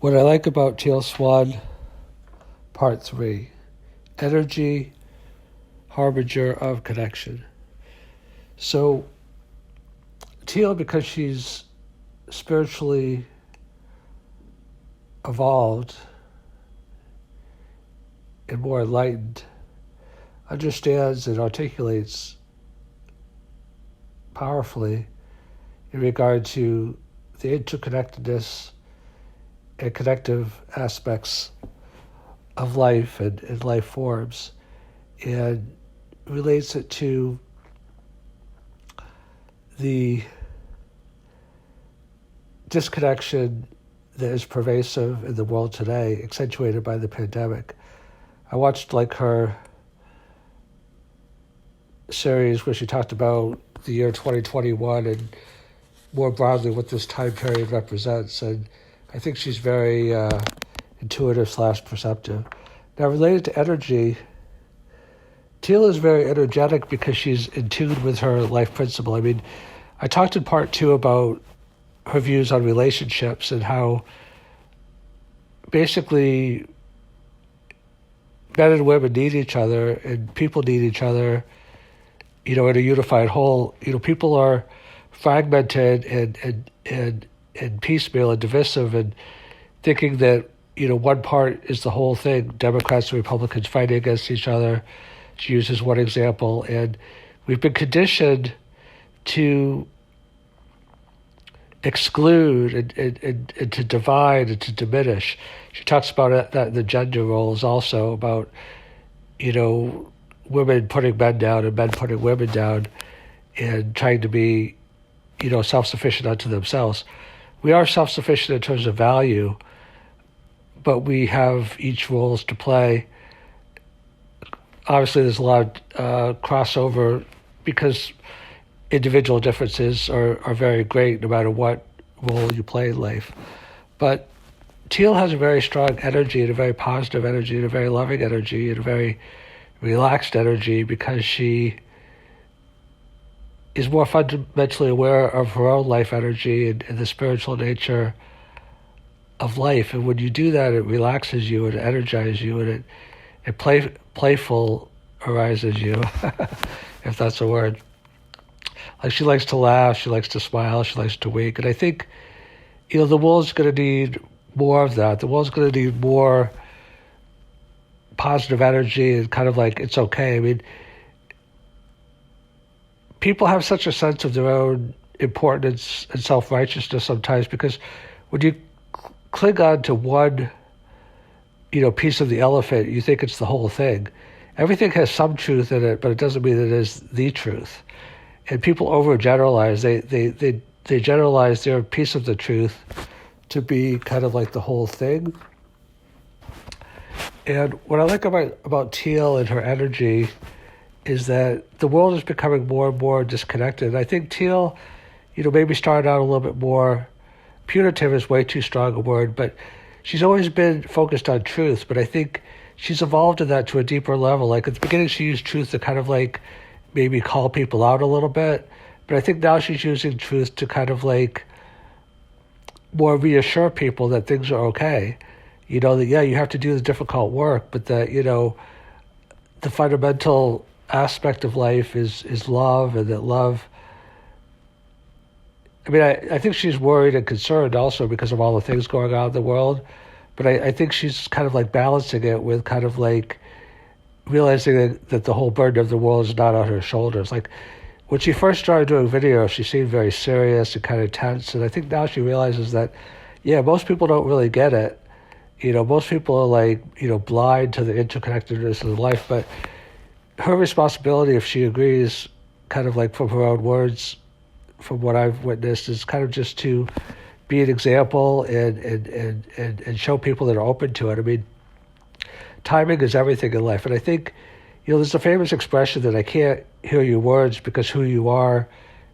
What I like about Teal Swan, Part 3, Energy, Harbinger of Connection. So, Teal, because she's spiritually evolved and more enlightened, understands and articulates powerfully in regard to the interconnectedness and connective aspects of life and life forms, and relates it to the disconnection that is pervasive in the world today, accentuated by the pandemic. I watched her series where she talked about the year 2021 and more broadly what this time period represents, and I think she's very intuitive/perceptive. Now, related to energy, Teal is very energetic because she's in tune with her life principle. I mean, I talked in part 2 about her views on relationships and how basically men and women need each other and people need each other, in a unified whole. People are fragmented and piecemeal and divisive and thinking that, one part is the whole thing. Democrats and Republicans fighting against each other. She uses one example, and we've been conditioned to exclude and to divide and to diminish. She talks about that in the gender roles also, about, women putting men down and men putting women down and trying to be, self-sufficient unto themselves. We are self-sufficient in terms of value, but we have each roles to play. Obviously, there's a lot of crossover because individual differences are very great no matter what role you play in life. But Teal has a very strong energy and a very positive energy and a very loving energy and a very relaxed energy because she is more fundamentally aware of her own life energy and the spiritual nature of life. And when you do that, it relaxes you and it energizes you and it playful arises you, if that's a word. She likes to laugh, she likes to smile, she likes to wink. And I think, the world's going to need more of that. The world's going to need more positive energy and kind of it's okay. I mean, people have such a sense of their own importance and self-righteousness sometimes because when you cling on to one, piece of the elephant, you think it's the whole thing. Everything has some truth in it, but it doesn't mean that it is the truth. And people overgeneralize. They generalize their piece of the truth to be kind of like the whole thing. And what I like about Teal and her energy is that the world is becoming more and more disconnected. And I think Teal, maybe started out a little bit more punitive is way too strong a word, but she's always been focused on truth. But I think she's evolved in that to a deeper level. At the beginning, she used truth to kind of maybe call people out a little bit. But I think now she's using truth to kind of more reassure people that things are okay. That, yeah, you have to do the difficult work, but that, the fundamental aspect of life is love, and that love, I mean, I think she's worried and concerned also because of all the things going on in the world, but I think she's kind of balancing it with kind of realizing that the whole burden of the world is not on her shoulders. When she first started doing videos, she seemed very serious and kind of tense, and I think now she realizes that, yeah, most people don't really get it. Most people are blind to the interconnectedness of life, but her responsibility, if she agrees, kind of from her own words, from what I've witnessed, is kind of just to be an example and show people that are open to it. I mean, timing is everything in life. And I think, there's a famous expression that I can't hear your words because who you are,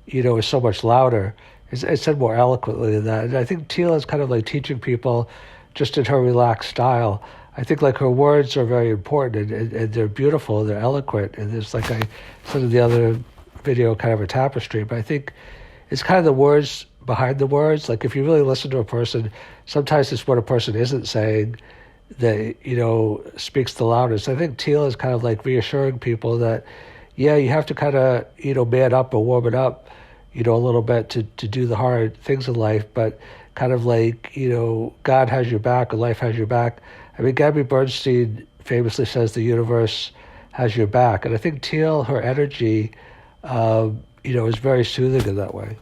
is so much louder. It's said more eloquently than that. And I think Teal is kind of teaching people just in her relaxed style. I think her words are very important and they're beautiful, they're eloquent. And there's I said in the other video, kind of a tapestry. But I think it's kind of the words behind the words. Like if you really listen to a person, sometimes it's what a person isn't saying that, speaks the loudest. I think Teal is kind of like reassuring people that, yeah, you have to kind of, man up or warm it up, a little bit to do the hard things in life, but kind of like, God has your back or life has your back. I mean, Gabby Bernstein famously says the universe has your back. And I think Teal, her energy, is very soothing in that way.